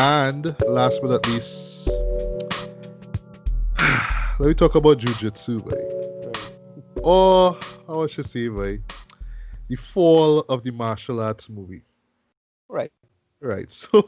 And last but not least, let me talk about Jiu Jitsu, boy. Or how I should say, boy, the fall of the martial arts movie. Right. Right. So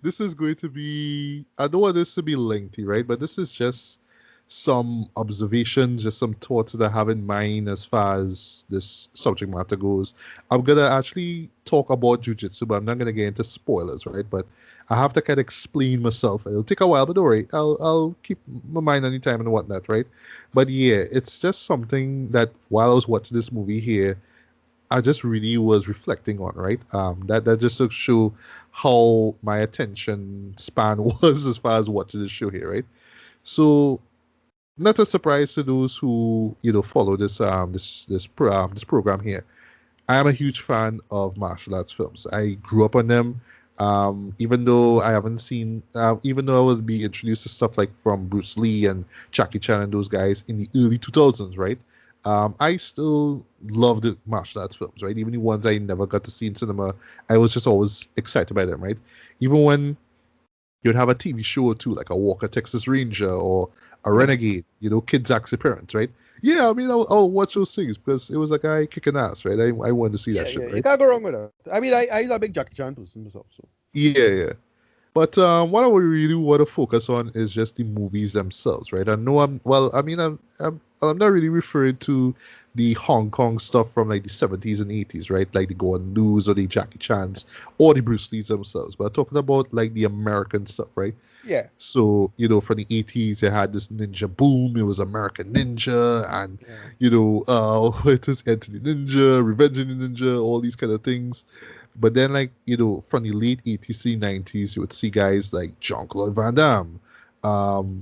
this is going to be, I don't want this to be lengthy, right? But this is just some observations, just some thoughts that I have in mind as far as this subject matter goes. I'm going to actually talk about jujitsu, but I'm not going to get into spoilers, right? But I have to kind of explain myself. It'll take a while, but don't worry. I'll keep my mind on the time and whatnot, right? But yeah, it's just something that while I was watching this movie here, I just really was reflecting on, right? That just to show how my attention span was as far as watching this show here, right? So, not a surprise to those who follow this program here. I am a huge fan of martial arts films. I grew up on them. Even though I haven't seen, even though I will be introduced to stuff like from Bruce Lee and Jackie Chan and those guys in the early 2000s, right? I still love the martial arts films, right? Even the ones I never got to see in cinema, I was just always excited by them, right? Even when you'd have a TV show or two, like a Walker Texas Ranger or a Renegade, Kid Zack's appearance, right? Yeah, I mean, I'll watch those things because it was a guy kicking ass, right? I wanted to see that shit, right? You can't go wrong with that. I mean, I'm a big Jackie Chan person myself, so. Yeah. But what I really want to focus on is just the movies themselves, right? I know I'm not really referring to the Hong Kong stuff from like the 70s and 80s, right? Like the Gordon Liu's or the Jackie Chan's or the Bruce Lee's themselves. But I'm talking about like the American stuff, right? Yeah. So, from the 80s, they had this ninja boom. It was American Ninja and, it is Anthony Ninja, Revenge of the Ninja, all these kind of things. But then, like, from the late 80s to 90s, you would see guys like Jean-Claude Van Damme,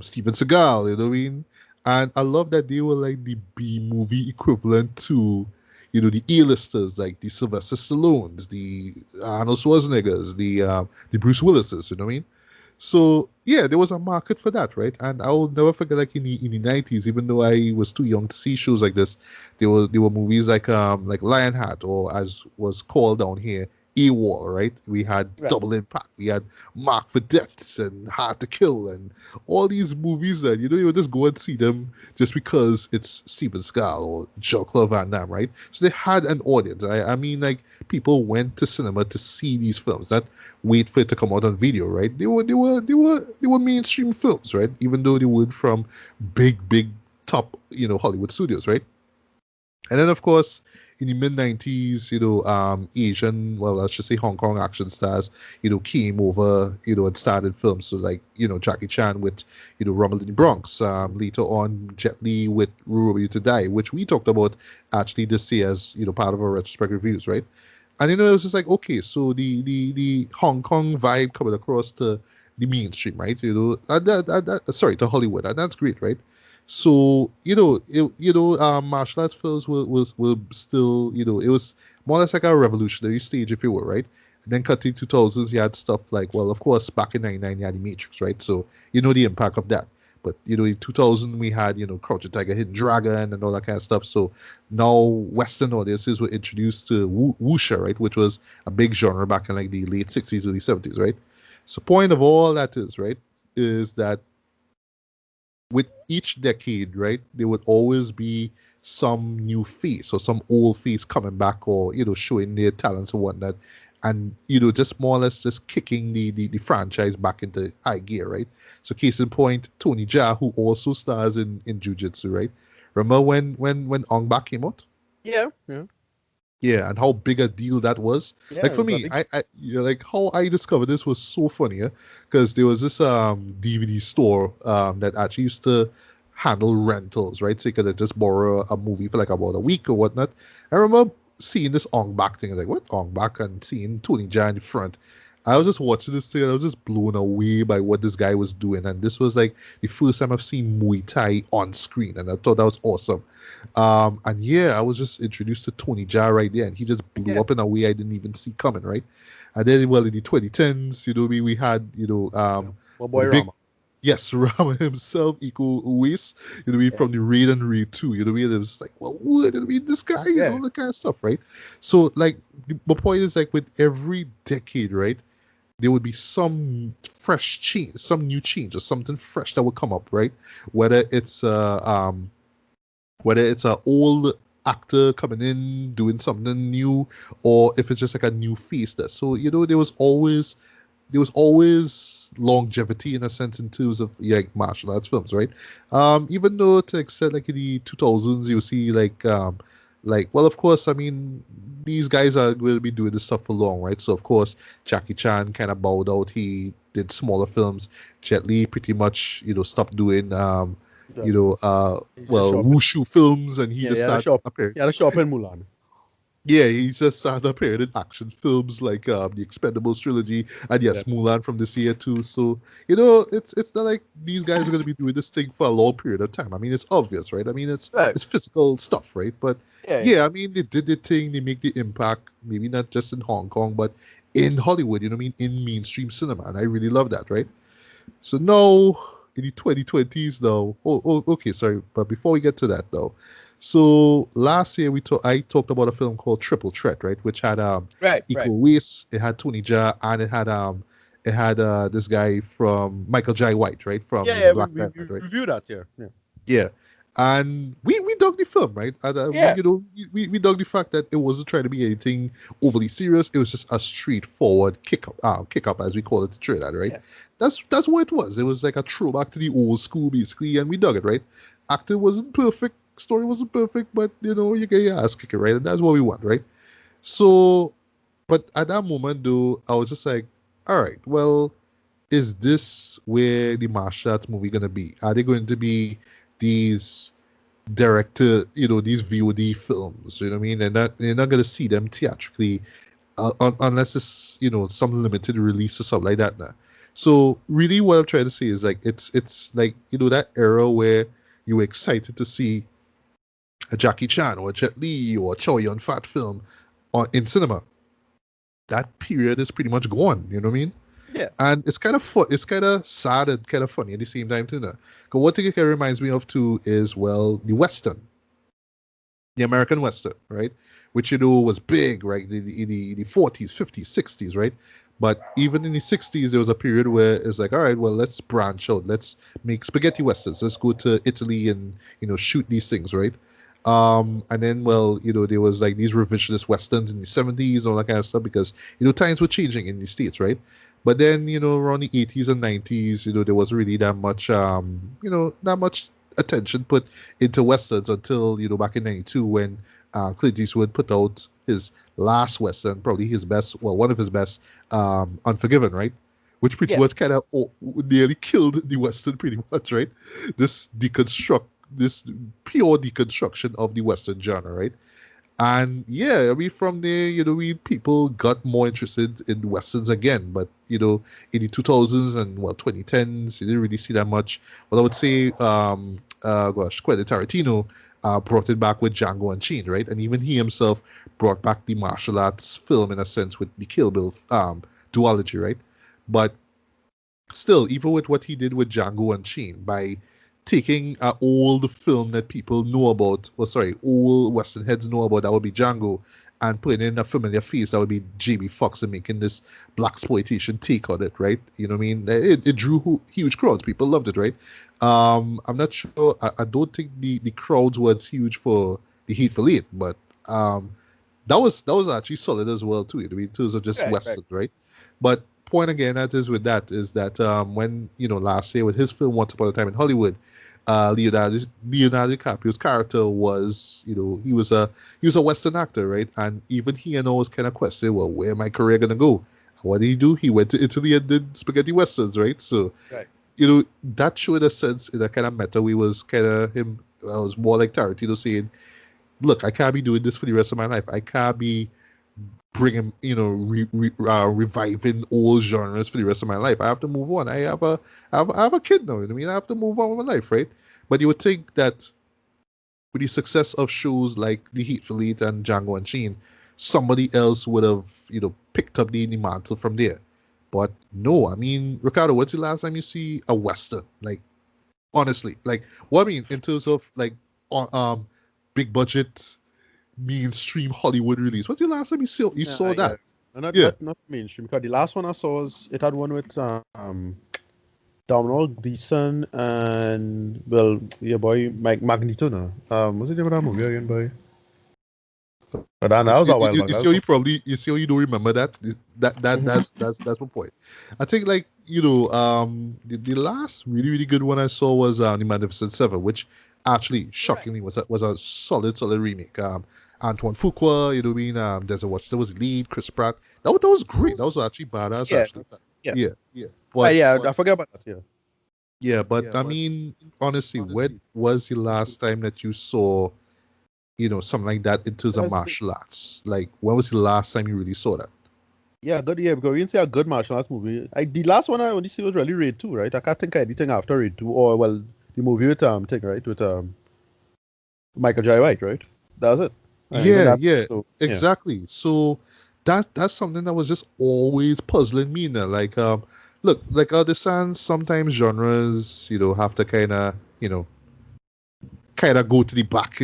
Steven Seagal, you know what I mean? And I love that they were like the B-movie equivalent to, the A-listers, like the Sylvester Stallones, the Arnold Schwarzeneggers, the Bruce Willises, you know what I mean? So yeah, there was a market for that, right? And I will never forget, like in the 90s, even though I was too young to see shows like this, there were movies like Lionheart, or as was called down here, AWOL, right? We had Double Impact, we had Mark for Death and Hard to Kill, and all these movies that you would just go and see them just because it's Steven Seagal or Jean-Claude Van Damme, right? So they had an audience. I mean, like, people went to cinema to see these films, not wait for it to come out on video, right? They were mainstream films, right? Even though they were from big top Hollywood studios, right? And then, of course, in the mid 90s, Asian, well, let's just say Hong Kong action stars, came over, and started films. So, like, Jackie Chan with, Rumble in the Bronx. Later on, Jet Li with Ruby to Die, which we talked about actually this year as, part of our retrospect reviews, right? And, it was just like, okay, so the Hong Kong vibe coming across to the mainstream, right? Sorry, to Hollywood. And that's great, right? So martial arts films were still it was more or less like a revolutionary stage, if you will, right? And then cut to 2000s, you had stuff like, well, of course, back in '99 you had the Matrix, right? So the impact of that. But in 2000 we had Crouching Tiger, Hidden Dragon, and all that kind of stuff. So now Western audiences were introduced to wuxia, right, which was a big genre back in like the late '60s, early '70s, right? So point of all that is, right, is that with each decade, right, there would always be some new face or some old face coming back, or showing their talents or whatnot, and just more or less just kicking the franchise back into high gear, right? So case in point, Tony Jaa, who also stars in Jiu Jitsu, right? Remember when Ong Bak came out? Yeah. Yeah, and how big a deal that was. Yeah, like for me, like how I discovered this was so funny, because there was this DVD store that actually used to handle rentals, right? So you could just borrow a movie for like about a week or whatnot. I remember seeing this Ong Bak thing. I was like, what Ong Bak? And seeing Tony Jaa in front. I was just watching this thing and I was just blown away by what this guy was doing. And this was like the first time I've seen Muay Thai on screen, and I thought that was awesome. And yeah, I was just introduced to Tony Jaa right there, and he just blew up in a way I didn't even see coming, right? And then, well, in the 2010s, we had, my boy Rama. Yes, Rama himself, Iko Uwais, Yeah. from the Raid and Raid 2, it was like, well, what, this guy, Yeah. that kind of stuff, right? So, like, the point is, like, with every decade, right, there would be some fresh change, some new change, or something fresh that would come up, right? Whether it's whether it's a old actor coming in doing something new, or if it's just like a new face there. So there was always longevity in a sense in terms of like martial arts films, right? Even though to extent like in the 2000s you see like well of course I mean these guys are going to be doing this stuff for long, right? So of course Jackie Chan kind of bowed out. He did smaller films. Jet Li pretty much stopped doing Yeah. you know uh He just well show up in, wushu films, and he yeah, he just had a started shop. appearing. He had a shop in Mulan. Yeah, he just started appearing in action films like the Expendables trilogy, and Yeah. yes, Mulan from this year too. So it's not like these guys are going to be doing this thing for a long period of time. I mean, it's obvious, right? I mean, it's Right. it's physical stuff, right? But Yeah. Yeah. yeah, I mean, they did the thing. They make the impact. Maybe not just in Hong Kong, but in Hollywood. You know what I mean? In mainstream cinema, and I really love that, right? So now in the 2020s now. Oh, okay, sorry. But before we get to that though, so last year I talked about a film called Triple Threat, right? Which had Right. Iko Right. Uwais, it had Tony Jaa, and it had this guy from Michael Jai White, right? From Yeah. Yeah. We, Black we, Panther, we right? review that here. Yeah. Yeah. And we dug the film, right? And Yeah. we dug the fact that it wasn't trying to be anything overly serious. It was just a straightforward kick up as we call it in Trinidad, right? Yeah. That's what it was. It was like a throwback to the old school basically, and we dug it, right? Acting wasn't perfect, story wasn't perfect, but you get your ass kicking, right? And that's what we want, right? So, but at that moment though, I was just like, all right, well, is this where the martial arts movie gonna be? Are they going to be these director, these VOD films? You know what I mean? They're not gonna see them theatrically unless it's some limited release or something like that. Now. So really, what I'm trying to say is like it's like that era where you were excited to see a Jackie Chan or a Jet Li or a Chow Yun Fat film in cinema. That period is pretty much gone. You know what I mean? Yeah. And it's kind of it's kind of sad and kind of funny at the same time too. Now, because one thing it kind of reminds me of too is the Western, the American Western, right? Which was big, right? The 40s, 50s, 60s, right? But even in the 60s, there was a period where it's like, all right, well, let's branch out. Let's make spaghetti westerns. Let's go to Italy and shoot these things, right? And then, well, there was like these revisionist westerns in the 70s, all that kind of stuff, because times were changing in the states, right? But then, around the 80s and 90s, there wasn't really that much, that much attention put into westerns until back in '92 when Clint Eastwood put out his last western, probably his best, well, one of his best, Unforgiven, right? Which pretty Yeah. much kind of nearly killed the western, pretty much, right? This deconstruct, this pure deconstruction of the western genre, right? And yeah, I mean, from there, we people got more interested in westerns again. But in the 2000s and 2010s, you didn't really see that much. Well, I would say, Quentin Tarantino brought it back with Django Unchained, right? And even he himself brought back the martial arts film in a sense with the Kill Bill duology, right? But still, even with what he did with Django Unchained, by taking an old film that people know about, or sorry, old Western heads know about, that would be Django, and putting in a familiar face, that would be Jamie Foxx, and making this black exploitation take on it, right? You know what I mean? It drew huge crowds. People loved it, right? I'm not sure. I don't think the crowds was huge for the Hateful Eight, but that was actually solid as well too. I mean, in terms of just Right. Right. westerns, right? But point again that is with that is that when last year with his film Once Upon a Time in Hollywood, Leonardo DiCaprio's character was he was a Western actor, right? And even he and I was kind of questioning, well, where my career gonna go? And what did he do? He went to Italy and did spaghetti westerns, right? So Right. that showed a sense in a kind of meta. We was kind of him. I was more like Tarantino saying, look, I can't be doing this for the rest of my life. I can't be bringing, reviving old genres for the rest of my life. I have to move on. I have a kid now. You know what I mean, I have to move on with my life, right? But you would think that with the success of shows like The Hateful Eight and Django Unchained, somebody else would have, picked up the mantle from there. But no, I mean, Ricardo, what's the last time you see a Western? Like, honestly, like, what I mean, in terms of, like, big budget, mainstream Hollywood release. What's the last time you saw Yeah. that? No, not Yeah. not not mainstream. Because the last one I saw was it had one with Donald Gleason and well, your boy Mike Magneto. No, what's the name of that movie again, boy? But that was a while back. You That see was how you see how you don't remember that. That's my point. I think, like, the last really good one I saw was the Magnificent Seven, which actually right. shockingly was a solid remake. Antoine Fuqua, you know what I mean? There's a watch. There was lead Chris Pratt. That was great. That was actually badass, Yeah, actually. yeah, Yeah, but yeah. I forget about that. Yeah. yeah, but I mean, honestly, when was the last time that you saw, something like that in terms of That's, martial arts? Like, when was the last time you really saw that? yeah, good. Yeah, because we didn't see a good martial arts movie. The last one I only see was really Raid 2, right? I can't think of anything after Raid 2, or well, the movie with thing, right, with Michael J. White, right? That was it. And even Yeah, that. yeah, So yeah, exactly. So that's something that was just always puzzling me now. Like, look, like, understand sometimes genres, have to kind of go to the back,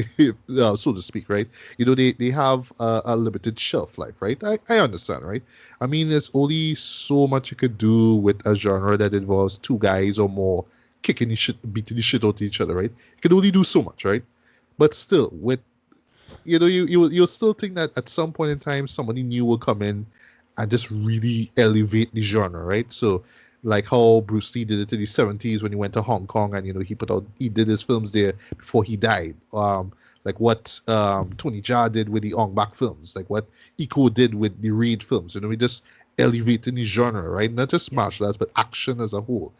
so to speak, right? They have a limited shelf life, right? I understand, right? I mean, there's only so much you could do with a genre that involves two guys or more kicking the shit, beating the shit out of each other, right? You can only do so much, right? But still, with you'll still think that at some point in time somebody new will come in and just really elevate the genre, right? So, like how Bruce Lee did it in the 70s when he went to Hong Kong, and he did his films there before he died. Like what Tony Jaa did with the Ong Bak films, like what Iko did with the Raid films. We just elevating the genre, right? Not just yeah, martial arts, but action as a whole.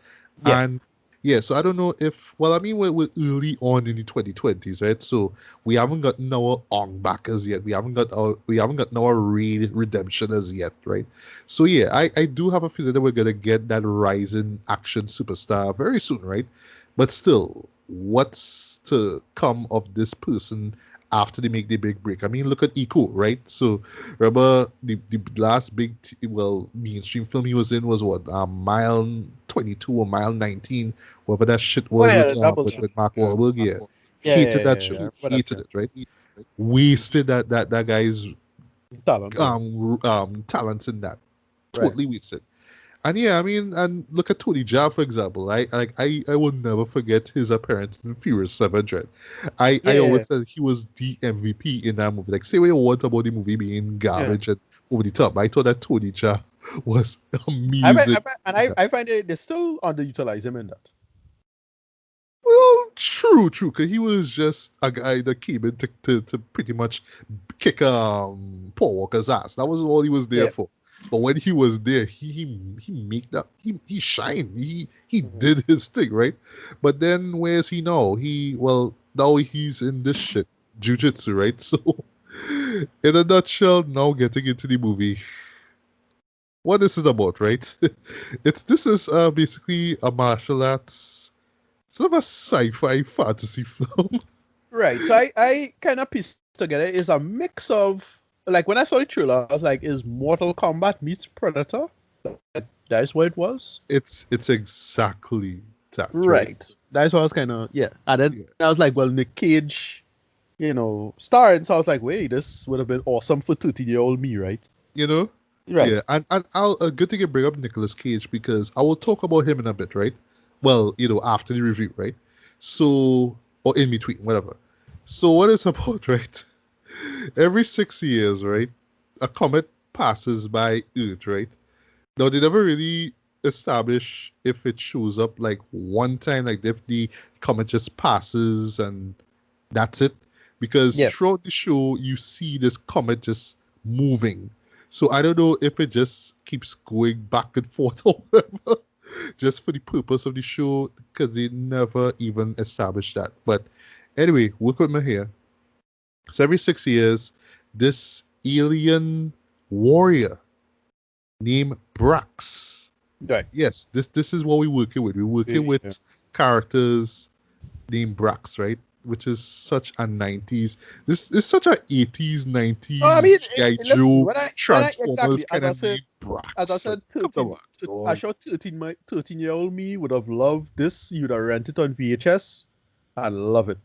yeah, And yeah, so I don't know if, well, I mean, we're early on in the 2020s, right? So we haven't gotten our on backers yet. We haven't gotten our redemption as yet, right? So yeah, I do have a feeling that we're gonna get that rising action superstar very soon, right? But still, what's to come of this person after they make the big break? I mean, look at Iko, right? So remember the last big mainstream film he was in was what, Mile 22 or Mile 19, whatever that shit oh was yeah, with the doubles. Mark Wahlberg. Yeah, Yeah, hated that yeah. show. I remember that. Hated it. Right, wasted that guy's Talent, yeah. talents in that. Right. Totally wasted. And yeah, I mean, and look at Tony Jaa, for example. I will never forget his appearance in Furious 7 Dread. I Yeah, always said he was the MVP in that movie. Like, say what you want about the movie being yeah. garbage and over the top. I thought that Tony Jaa was I amazing. find, and I find they still underutilize him in that. Well, true, because he was just a guy that came in to pretty much kick Paul Walker's ass. That was all he was there Yeah. for. But when he was there, he make that he shined. He Mhm. did his thing, right? But then where's he now? Now he's in this shit, Jiu Jitsu, right? So in a nutshell, now getting into the movie, what this is about, right? This is basically a martial arts, sort of a sci-fi fantasy film. Right. So I kind of pieced together is a mix of like when I saw the trailer, I was like, is Mortal Kombat meets Predator? That's what it was. It's exactly that, right? Right. That's what I was kind of yeah. And then Yeah. I was like, well, Nick Cage, starring. So I was like, wait, this would have been awesome for 13-year-old me, right? You know? Right. Yeah, and I'll good thing you bring up Nicolas Cage, because I will talk about him in a bit, right? Well, after the review, right? So, or in between, whatever. So what it's about, right? Every 6 years, right, a comet passes by Earth, right? Now they never really establish if it shows up like one time, like if the comet just passes and that's it. Because Yeah. throughout the show, you see this comet just moving. So I don't know if it just keeps going back and forth or whatever, just for the purpose of the show, because they never even established that. But anyway, work with me here. So every 6 years, this alien warrior named Brax. Right. Yes, this is what we're working with. We're working Yeah. with characters named Brax, right? which is such a 90s. This is such a 80s, Oh, I 90s mean, G.I. listen, Joe when I Transformers exactly kind of name as I Brax. Like, said, come on, 13, I dog. sure 13-year-old me would have loved this. You'd have rented on VHS and love it.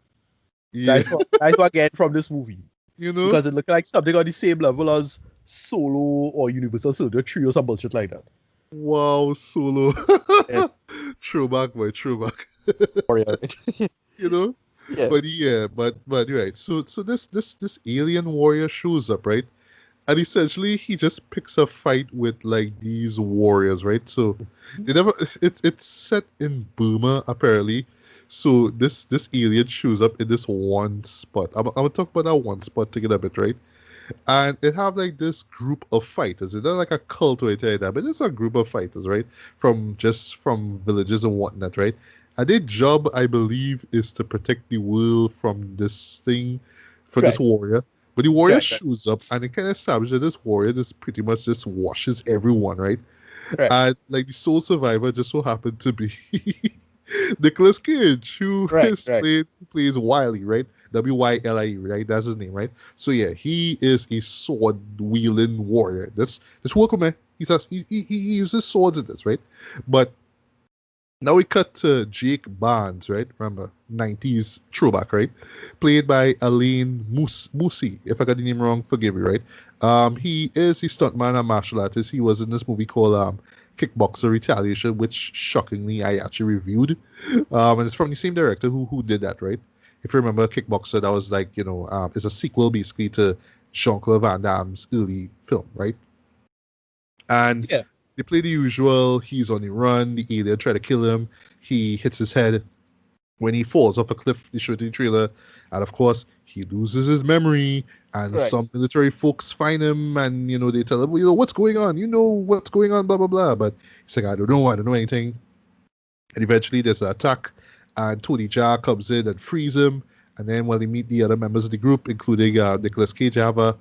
Yeah, That's what I get from this movie. you know? Because it looked like something on the same level as Solo or Universal Soldier 3 or some bullshit like that. Wow, Solo. Yeah, Throwback, boy, throwback. Warrior, right? You know? Yeah. But yeah, but you're right. So this alien warrior shows up, right? And essentially he just picks a fight with like these warriors, right? So they never it's set in Burma apparently. So this alien shows up in this one spot. I'm gonna talk about that one spot to get a bit, right? And it have like this group of fighters. It's not like a cult or anything like that, but it's a group of fighters, right? From villages and whatnot, right? And their job, I believe, is to protect the world from this thing, for this Right. warrior. But the warrior Right. Right. shows up and it can establish that this warrior just pretty much just washes everyone, right? Right. And like the sole survivor just so happened to be Nicolas Cage, who Right. Right. plays Wiley, right? Wylie, right? That's his name, right? So yeah, he is a sword wielding warrior. That's welcome, man. He uses swords in this, right? But now we cut to Jake Barnes, right? Remember, 90s throwback, right? Played by Alain Musi. If I got the name wrong, forgive me, right? He is a stuntman and martial artist. He was in this movie called Kickboxer Retaliation, which shockingly I actually reviewed. And it's from the same director who did that, right? If you remember Kickboxer, that was like, it's a sequel basically to Jean-Claude Van Damme's early film, right? And Yeah. they play the usual. He's on the run. The alien try to kill him. He hits his head. When he falls off a cliff, they show the trailer. And of course, he loses his memory. And Right. some military folks find him and, they tell him, well, what's going on? You know what's going on, blah, blah, blah. But he's like, I don't know. I don't know anything. And eventually there's an attack. And Tony Jaa comes in and frees him. And then when they meet the other members of the group, including Nicolas Cage, have a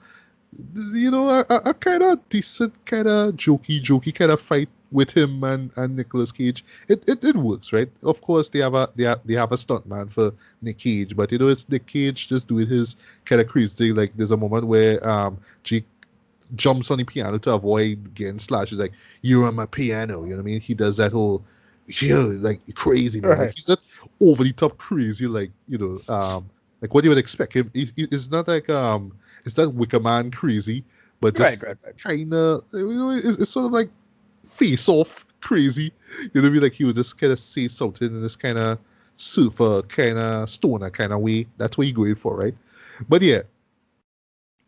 kind of decent, kind of jokey kind of fight with him and Nicolas Cage. It works, right? Of course, they have a stuntman for Nick Cage, but it's Nick Cage just doing his kind of crazy thing. Like there's a moment where Jake jumps on the piano to avoid getting slashed. He's like, "You're on my piano," you know what I mean? He does that whole, yeah, like crazy man. Like Right. he's not over the top crazy, like like what you would expect him. It's not like it's not Wicker Man crazy, but Right. just Right. Right. kind of it's sort of like face off crazy. You know what I mean? Like he would just kind of say something in this kind of surfer, kind of stoner kind of way. That's what he's going for, right? But yeah,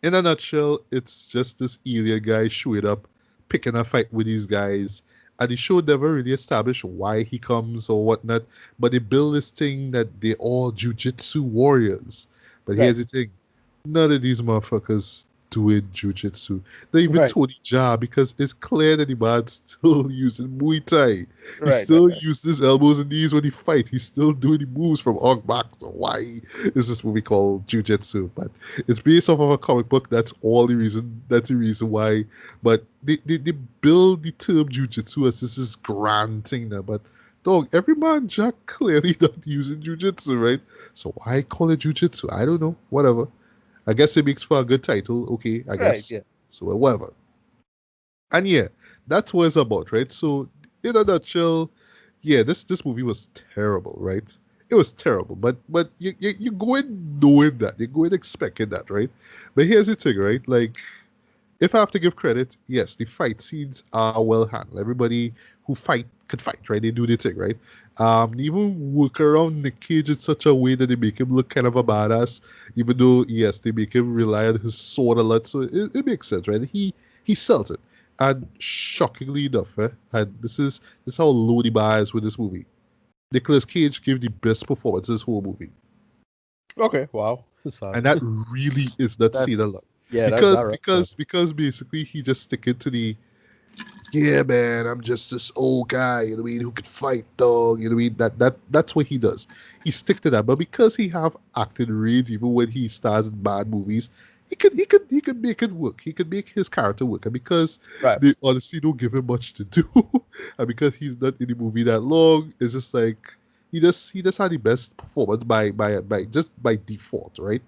in a nutshell, it's just this alien guy showing up, picking a fight with these guys. And the show never really established why he comes or whatnot, but they build this thing that they're all jujitsu warriors. But Right. here's the thing, none of these motherfuckers doing jujitsu. They even Right. Tony Jaa because it's clear that the man's still using Muay Thai. He Right. Right. still Right. uses his elbows and knees when he fights. He's still doing the moves from Hong Bak. So why is this movie called Jiu-Jitsu? But it's based off of a comic book. That's all the reason. That's the reason why. But they build the term Jiu-Jitsu as this is grand thing now. But dog, every man Jack clearly not using Jiu-Jitsu, right? So why call it Jiu-Jitsu? I don't know. Whatever. I guess it makes for a good title. Okay, I Right. guess. Yeah. So whatever. And yeah, that's what it's about, right? So in a nutshell, yeah, this movie was terrible, right? It was terrible, but you go in knowing that, you go in expecting that, right? But here's the thing, right? Like, if I have to give credit, yes, the fight scenes are well handled. Everybody who fight could fight, right? They do their thing, right? They even work around Nick Cage in such a way that they make him look kind of a badass, even though yes, they make him rely on his sword a lot. So it makes sense, right? He sells it. And shockingly enough, and this is how low the bar is with this movie. Nicolas Cage gave the best performance this whole movie. Okay. Wow. Sad. And that really is not That. seen a lot. Yeah. That. Because Right. because because basically he just stick it to the, yeah, man, I'm just this old guy, you know what I mean, who could fight, dog, you know what I mean? That's what he does. He stick to that. But because he have acting range, even when he stars in bad movies, he could make it work. He could make his character work. And because Right. they honestly don't give him much to do, and because he's not in the movie that long, it's just like, he just had the best performance by default, right?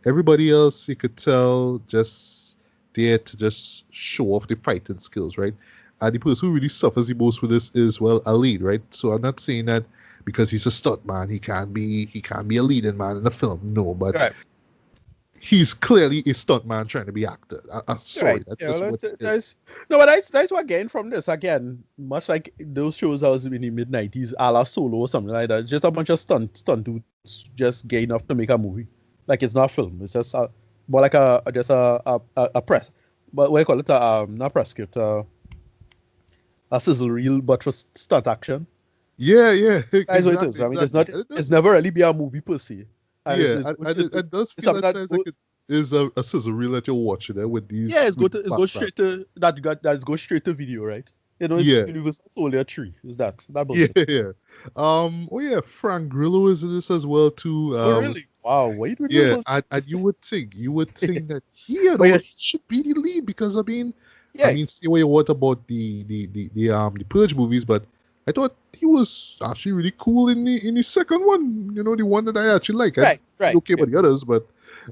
Everybody else you could tell just there to just show off the fighting skills, right? And the person who really suffers the most with this is, well, a lead, right? So I'm not saying that because he's a stunt man he can't be a leading man in a film. No, but Right. he's clearly a stunt man trying to be actor. I'm sorry, Right. that's Yeah. just Well, what he is. that's no, but that's what I gained from this. Again, much like those shows I was in the mid-90s, a la Solo or something like that. It's just a bunch of stunt dudes just gay enough to make a movie. Like it's not a film. It's just more like just a press. But what do you call it? Not press kit. A sizzle reel, but for stunt action. Yeah, That's what it is. exactly, I mean, exactly. And it's never really be a movie per se, and yeah, it does it's feel something at that times like it is a sizzle reel that you're watching there with yeah, these with these it's go flashbacks. straight to that got that's go straight to video, right? You know, it's Yeah, Universal Soldier 3. Is that yeah, bullshit? yeah. Oh yeah, Frank Grillo is in this as well too. Oh really? Wow, wait, Yeah, Universal. and you would think that But yeah, he should be the lead because I yeah, mean, say what you want about the Purge movies, but I thought he was actually really cool in the second one. You know, the one that I actually like. I right, okay yeah, about the others, but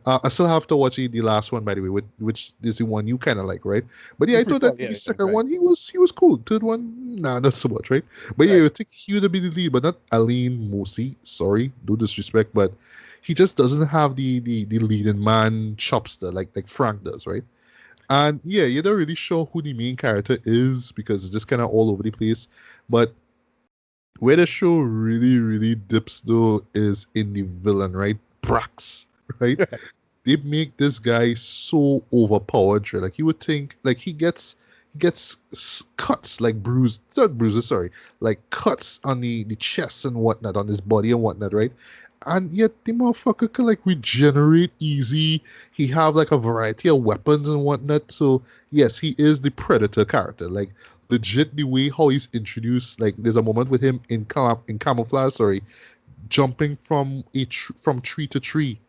I still have to watch the last one, by the way, which is the one you kind of like, right? But yeah, the I thought that prequel, in the yeah, second right, one he was cool. Third one, nah, not so much, right? But yeah, right, I think he would be the lead, but not Aline Mosi. Sorry, no disrespect, but he just doesn't have the leading man chops that like Frank does, right? And yeah, you're not really sure who the main character is because it's just kind of all over the place. But where the show really, really dips though is in the villain, right? Brax, right? right, They make this guy so overpowered. Right? Like you would think, like he gets cuts, like not bruises, sorry, like cuts on the chest and whatnot, on his body and whatnot, right? And yet the motherfucker can like regenerate easy. He have like a variety of weapons and whatnot. So yes, he is the predator character. Like legit, the way how he's introduced. Like there's a moment with him in camouflage, sorry, jumping from tree to tree,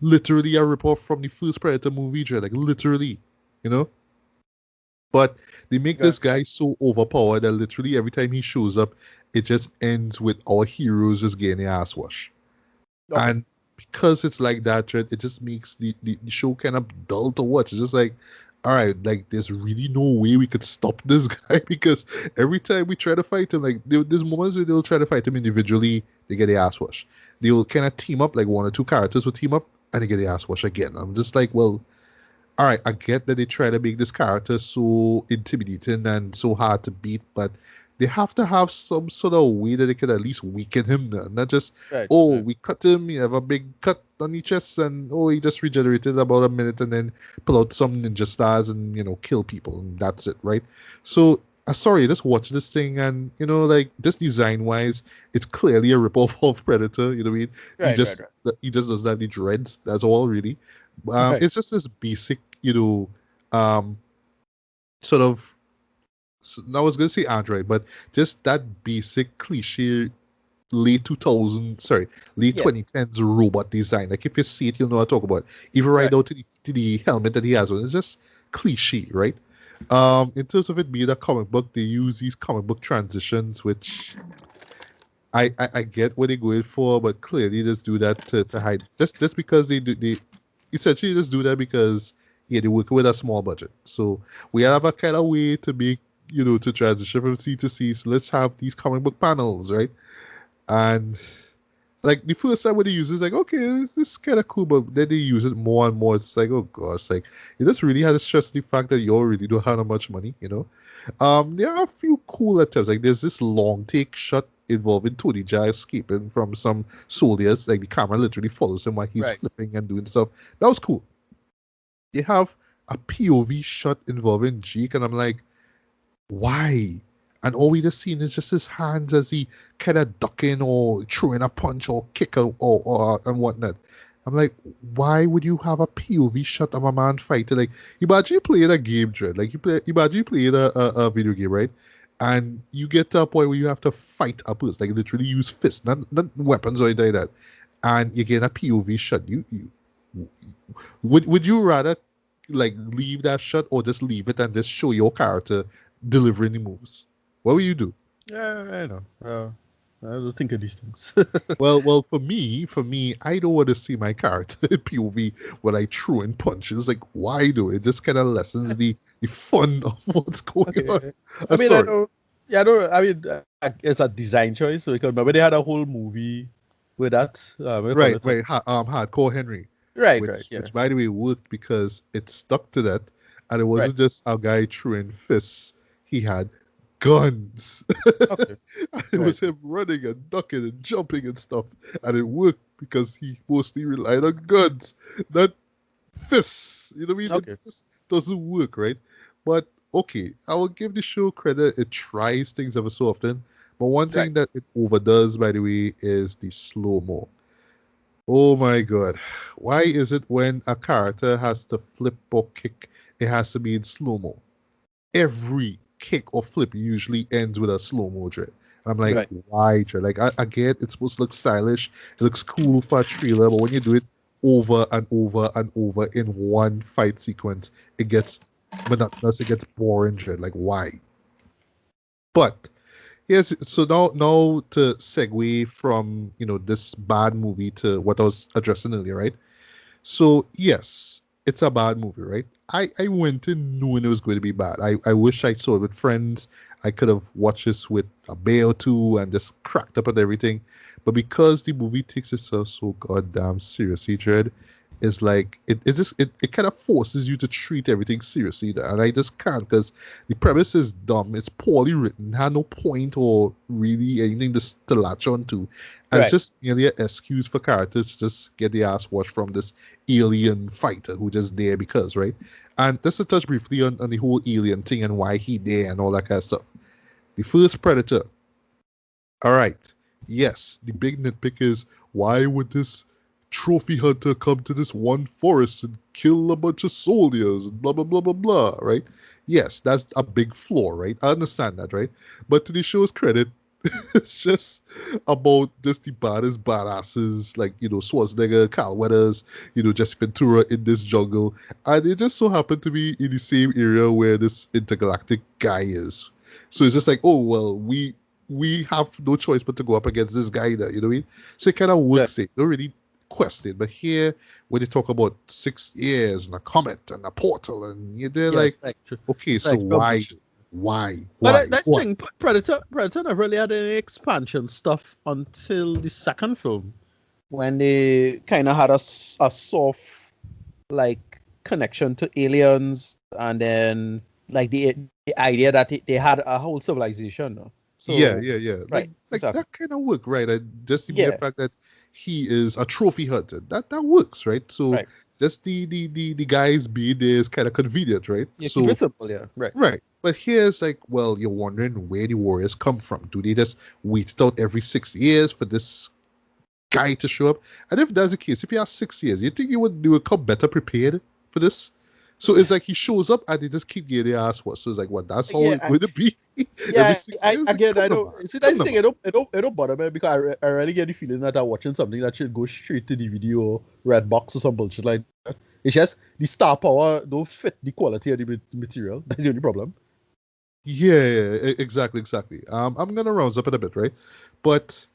literally a ripoff from the first Predator movie, Dre, like literally, you know. But they make right, this guy so overpowered that literally every time he shows up, it just ends with our heroes just getting their ass washed. okay, And because it's like that, Dre, it just makes the show kind of dull to watch. It's just like, all right, like there's really no way we could stop this guy because every time we try to fight him, like there's moments where they'll try to fight him individually, they get their ass washed. They'll kind of team up, like one or two characters will team up and they get their ass washed again. I'm just like, well, all right, I get that they try to make this character so intimidating and so hard to beat, but they have to have some sort of way that they can at least weaken him, not just, right, oh, right, we cut him, you have a big cut on his chest, and oh, he just regenerated about a minute and then pull out some ninja stars and, kill people, and that's it, right? So, sorry, just watch this thing, and, like, just design-wise, it's clearly a ripoff of Predator, you know what I mean? He right, right, just, he just doesn't have the dreads, that's all, really. right, It's just this basic, um, sort of. I was gonna say Android, but just that basic cliche late 2000, sorry, late yeah, 2010s robot design. Like if you see it, you'll know what I talk about. Even right right, down to the helmet that he has on, it's just cliche, right? In terms of it being a comic book, they use these comic book transitions, which I get what they're going for, but clearly just do that to hide just because they essentially just do that because yeah they work with a small budget. So we have a kind of way to make to transition from C to C. So let's have these comic book panels, right? And like the first time when they use it, it's like okay, this is kind of cool, but then they use it more and more. It's like oh gosh, like it just really has to stress the fact that you all really don't have that much money. There are a few cool attempts. Like there's this long take shot involving Tony Jaa escaping from some soldiers. Like the camera literally follows him while he's right, flipping and doing stuff. That was cool. They have a POV shot involving Jake, and I'm like, why? And all we just seen is just his hands as he kind of ducking or throwing a punch or kick or and whatnot. I'm like, why would you have a POV shot of a man fighting? Like, imagine you playing a game, Dread. Like, imagine you playing a video game, right? And you get to a point where you have to fight a person, like literally use fists, not weapons or anything like that. And you get a POV shot. You would you rather like leave that shot or just leave it and just show your character delivering the moves? What will you do? yeah, I know. I don't think of these things. Well, for me, I don't want to see my character in POV when I throw in punches. Like, why do it? Just kind of lessens the fun of what's going on. Okay. I mean, I Sorry. don't. Yeah, I don't. I mean, it's a design choice. So because remember they had a whole movie with that. What do you call Right, it? right. Hardcore Henry, Right. Yeah. which by the way worked because it stuck to that, and it Right. wasn't just a guy throwing fists. He had guns. Okay. It Right. was him running and ducking and jumping and stuff, and it worked because he mostly relied on guns, not fists. You know what I mean? It Okay. just doesn't work, right? But okay, I will give the show credit. It tries things ever so often. But one Right. thing that it overdoes, by the way, is the slow mo. Oh my god. Why is it when a character has to flip or kick, it has to be in slow mo? Every kick or flip usually ends with a slow mo dread. I'm like, Right. why dread? Like, I get it's supposed to look stylish, it looks cool for a trailer, but when you do it over and over and over in one fight sequence, it gets monotonous, it gets boring dread. Like, why? But yes, so now to segue from this bad movie to what I was addressing earlier, right? So yes, it's a bad movie, right? I went in knowing it was going to be bad. I wish I saw it with friends. I could have watched this with a beer or two and just cracked up at everything. But because the movie takes itself so goddamn seriously, Dread, it's like it kind of forces you to treat everything seriously. And I just can't because the premise is dumb. It's poorly written, had no point or really anything to latch on to. And it's Right. just merely an excuse for characters to just get the ass washed from this alien fighter who just there because, right? And just to touch briefly on the whole alien thing and why he there and all that kind of stuff. The first Predator, all right. Yes, the big nitpick is why would this trophy hunter come to this one forest and kill a bunch of soldiers and blah blah blah blah blah, right? Yes, that's a big flaw, right? I understand that, right? But to the show's credit, it's just about just the baddest badasses like Schwarzenegger, Carl Weathers, Jesse Ventura in this jungle, and they just so happen to be in the same area where this intergalactic guy is. So it's just like, oh well, we have no choice but to go up against this guy there, you know what I mean? So it kind of Right. works it. Don't really question it. But here, when they talk about 6 years and a comet and a portal, and they're Yeah. like, It's like okay, it's so like why, bullshit. why, But why, that's the what? thing. Predator never really had any expansion stuff until the second film, when they kind of had a soft like connection to aliens, and then like the idea that they had a whole civilization. No? Yeah, So yeah, yeah. right, Like exactly. that kind of work, right? Just the mere Yeah, fact that he is a trophy hunter, that works, right? So right. just the guys being there is kind of convenient, right? Yeah, keep it So simple. Yeah, right. right. But here's like, well, you're wondering where the Warriors come from. Do they just wait it out every 6 years for this guy to show up? And if that's the case, if you have 6 years, you think you would come better prepared for this? So it's like he shows up and they just keep getting their ass what? So it's like, what? That's how Yeah, it's going to be every yeah. 6 years? Like, Again, come I on, don't man. see Come that's the on, thing. man. It don't bother me because I really get the feeling that I'm watching something that should go straight to DVD or red box or some bullshit like that. It's just the star power don't fit the quality of the material. That's the only problem. Yeah, exactly, exactly. I'm gonna round up in a bit, right? But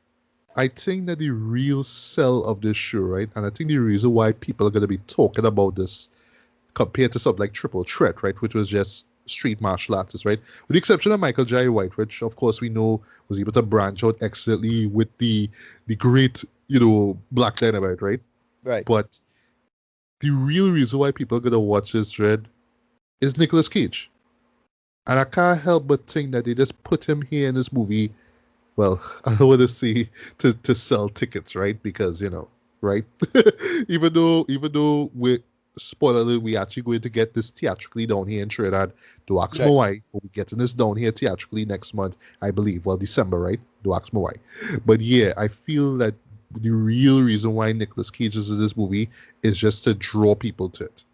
I think that the real sell of this show, right, and I think the reason why people are gonna be talking about this compared to something like Triple Threat, right, which was just street martial artists, right, with the exception of Michael Jai White, which of course we know was able to branch out excellently with the great, Black Dynamite, right? Right. But the real reason why people are gonna watch this, Dread, is Nicolas Cage. And I can't help but think that they just put him here in this movie. Well, I don't want to see to sell tickets, right? Because right? even though we spoiler alert, we actually going to get this theatrically down here in Trinidad. Do ask me Right. why, but we're getting this down here theatrically next month, I believe. Well, December, right? Do ask me why. But yeah, I feel that the real reason why Nicolas Cage is in this movie is just to draw people to it,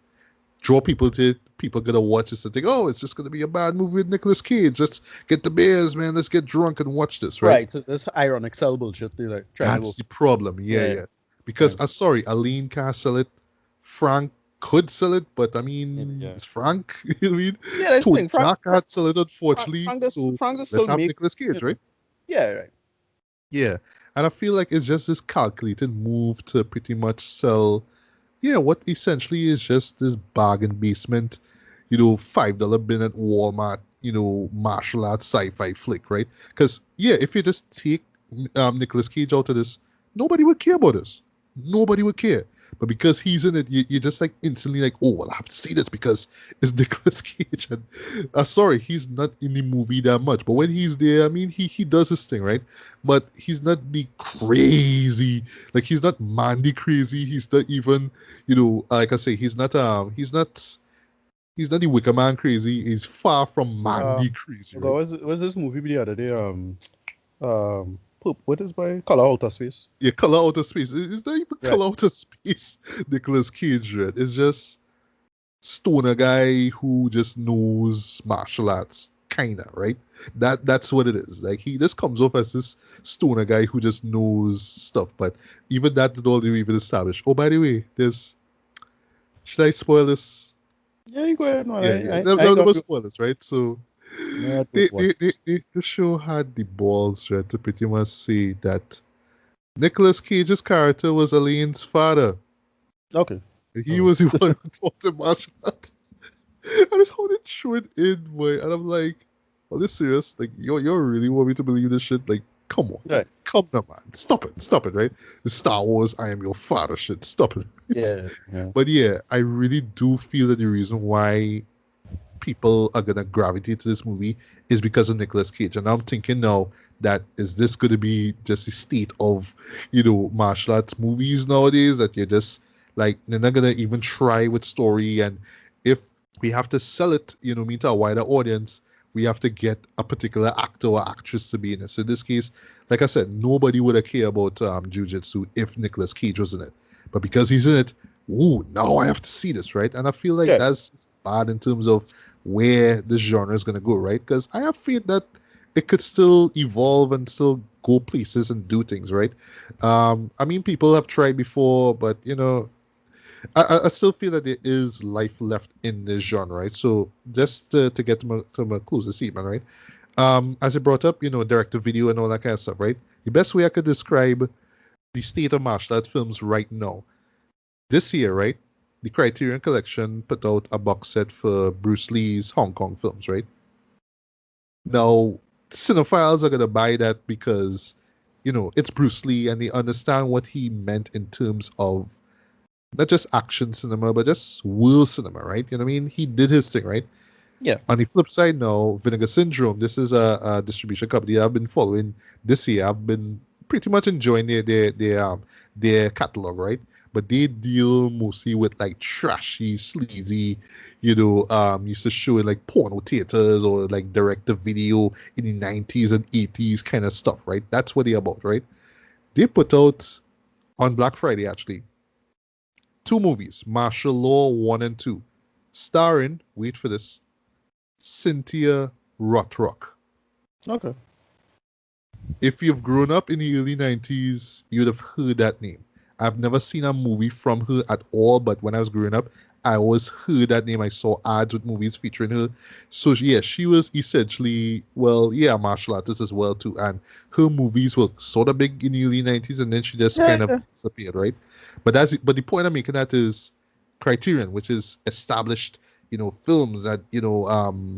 draw people to it. People gonna watch this and think, oh, it's just gonna be a bad movie with Nicolas Cage. Let's get the beers, man. Let's get drunk and watch this, right? Right. So this ironic sell bullshit. They're like trying to That's go. the problem. Yeah, Yeah. yeah. Because Right. sorry, Aline can't sell it. Frank could sell it, but I mean, Yeah. it's Frank. You know what I mean? Yeah. That's the Tony thing. Jaa can't sell it, unfortunately. Frank does So Frank does let's still have make. Nicolas You Cage, know. right? Yeah. Right. Yeah. And I feel like it's just this calculated move to pretty much sell, yeah, what essentially is just this bargain basement, $5 bin at Walmart, martial arts sci-fi flick, right? Because, yeah, if you just take Nicolas Cage out of this, nobody would care about this. Nobody would care. But because he's in it, you just like instantly like, oh, well, I have to see this because it's Nicolas Cage. And sorry, he's not in the movie that much. But when he's there, I mean, he does his thing, right? But he's not the crazy, like he's not Mandy crazy. He's not even, like I say, he's not the Wicker Man crazy. He's far from Mandy crazy, Okay, right? was this movie the other day? What is by Color Outer Space? Yeah, color outer space. It's not even Right. color outer space. Nicolas Cage, right? It's just stoner guy who just knows martial arts, kinda, right? That's what it is. Like he just comes off as this stoner guy who just knows stuff. But even that did all even establish. Oh, by the way, there's should I spoil this? Yeah, you go ahead. No, Yeah, yeah. I ain't No got more to. spoilers, right? So No, I don't they, watch they, they, this. the show had the balls, right, to pretty much say that Nicolas Cage's character was Elaine's father. Okay. He Oh. was the one who taught him martial arts. And that's how they threw it in, boy. And I'm like, are this serious? Like, you really want me to believe this shit? Like, come on. Right. Come on, man. Stop it, right? The Star Wars, I am your father shit. Stop it. Yeah. Yeah. But yeah, I really do feel that the reason why people are gonna gravitate to this movie is because of Nicolas Cage. And I'm thinking now that is this gonna be just the state of, martial arts movies nowadays that you're just like they're not gonna even try with story, and if we have to sell it, mean to a wider audience, we have to get a particular actor or actress to be in it. So in this case, like I said, nobody would have cared about Jiu Jitsu if Nicolas Cage was in it. But because he's in it, ooh, now I have to see this, right? And I feel like Yeah. that's bad in terms of where this genre is going to go, right? Because I have faith that it could still evolve and still go places and do things, right? I mean, people have tried before, but I still feel that there is life left in this genre, right? So just to get to my closer statement, right? As you brought up, direct to video and all that kind of stuff, right? The best way I could describe the state of martial arts films right now this year, right? The Criterion Collection put out a box set for Bruce Lee's Hong Kong films, right? Now, cinephiles are gonna buy that because, it's Bruce Lee and they understand what he meant in terms of not just action cinema, but just world cinema, right? You know what I mean? He did his thing, right? Yeah. On the flip side, now, Vinegar Syndrome, this is a distribution company I've been following this year. I've been pretty much enjoying their catalog, right? But they deal mostly with like trashy, sleazy, used to show in like porno theaters or like direct to video in the 90s and 80s kind of stuff, right? That's what they're about, right? They put out on Black Friday actually two movies, Martial Law 1 and 2, starring, wait for this, Cynthia Rothrock. Okay. If you've grown up in the early 90s, you'd have heard that name. I've never seen a movie from her at all, but when I was growing up, I always heard that name. I saw ads with movies featuring her. So, yeah, she was essentially, well, yeah, a martial artist as well, too. And her movies were sort of big in the early 90s, and then she just kind of Yeah. disappeared, right? But the point I'm making that is Criterion, which is established, films that,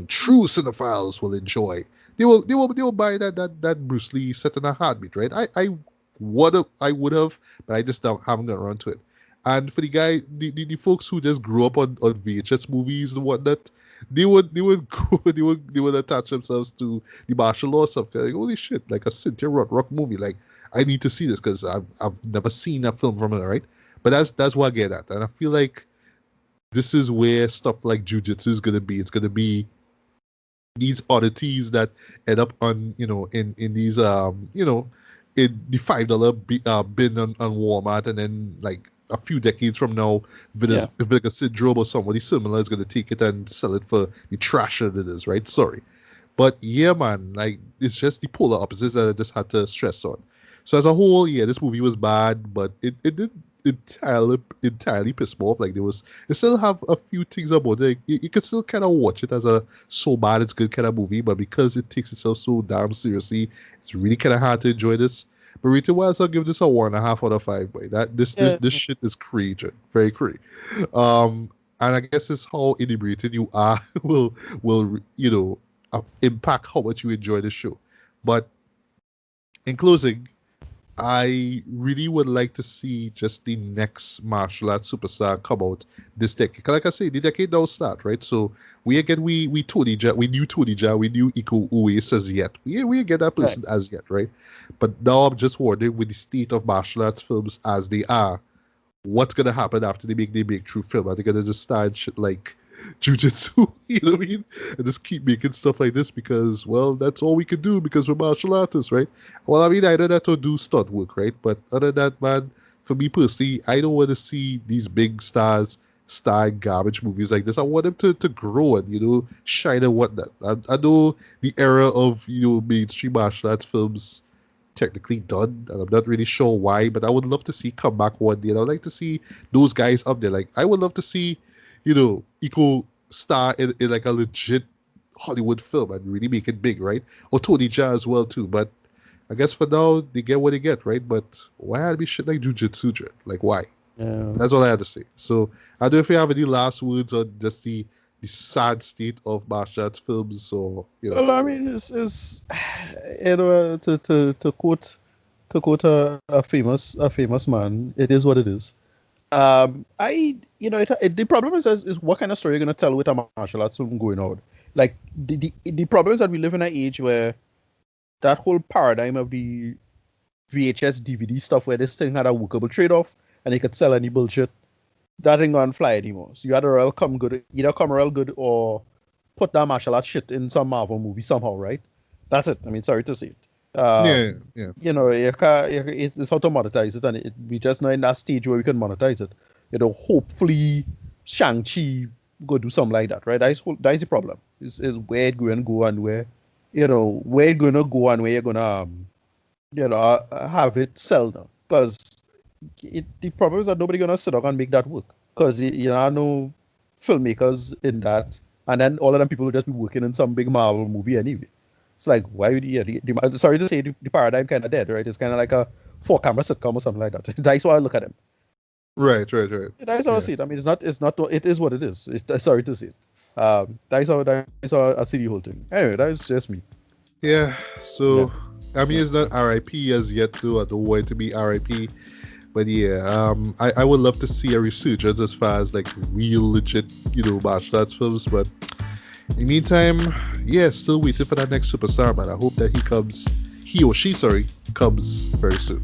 true cinephiles will enjoy. They will buy that Bruce Lee set in a heartbeat, right? I would have, but I just haven't got around to it. And for the folks who just grew up on VHS movies and whatnot, they would go, they would attach themselves to the martial law stuff. Like, holy shit, like a Cynthia Rothrock movie. Like I need to see this because I've never seen a film from her, right? But that's what I get at, and I feel like this is where stuff like jujitsu is gonna be. It's gonna be these oddities that end up on in these in the $5 bin on Walmart, and then like a few decades from now, Yeah. if like a syndrome or somebody similar is going to take it and sell it for the trash that it is, right? Sorry, but yeah, man, like it's just the polar opposites that I just had to stress on. So as a whole, yeah, this movie was bad, but it did entirely piss me off. Like it still have a few things about it. You could still kind of watch it as a so bad it's good kind of movie, but because it takes itself so damn seriously, it's really kind of hard to enjoy this. Burrito Wise, I'll give this a 1.5 out of 5. Boy, Yeah. this shit is crazy, very crazy. Um, and I guess it's how inebriated you are will impact how much you enjoy the show. But in closing, I really would like to see just the next martial arts superstar come out this decade. 'Cause like I say, the decade now start, right? So we Tony Jaa, we knew Tony Jaa, we knew Iko Uwais as yet. We get that Right. person as yet, right? But now I'm just wondering with the state of martial arts films as they are, what's gonna happen after they make their breakthrough film? Are they gonna just start shit like Jiu Jitsu, you know what I mean? And just keep making stuff like this because, well, that's all we can do because we're martial artists, right? Well, I mean, I know that to do stunt work, right? But other than that, man, for me personally, I don't want to see these big stars star in garbage movies like this. I want them to grow and, shine and whatnot. I know the era of, mainstream martial arts films technically done, and I'm not really sure why, but I would love to see come back one day. And I would like to see those guys up there. Like I would love to see, Eco star in like a legit Hollywood film and really make it big, right? Or Tony Jaa as well too. But I guess for now they get what they get, right? But why had to be shit like Jujitsu? Like why? Yeah. That's all I had to say. So I don't know if you have any last words on just the sad state of martial arts films or. Well, I mean, it's to quote a famous man, it is what it is. The problem is what kind of story you're gonna tell with a martial arts film going out. Like the problem is that we live in an age where that whole paradigm of the VHS DVD stuff, where this thing had a workable trade-off and they could sell any bullshit, that ain't gonna fly anymore. So you had to either come real good or put that martial arts shit in some Marvel movie somehow, right? That's it. I mean, sorry to say it. Yeah, yeah. It's how to monetize it, and we just now in that stage where we can monetize it. Hopefully Shang-Chi go do something like that, right? That's the problem. Is where it going to go and where it going to go and where you're gonna have it sell now. Because the problem is that nobody gonna sit down and make that work. Because no filmmakers in that, and then all of them people will just be working in some big Marvel movie anyway. It's like, why would sorry to say, the paradigm kind of dead, right? It's kind of like a 4-camera sitcom or something like that. That's why I look at them. Right. That's how I see it. I mean, it's not, it is what it is. Sorry to say it. That's how I see the whole thing. Anyway, that is just me. Yeah. Yeah. So I mean, it's not RIP as yet, though. I don't want it to be RIP. But yeah, I would love to see a resurgence as far as like real legit, martial arts films. But in the meantime, yeah, still waiting for that next superstar, man. I hope that he or she, comes very soon.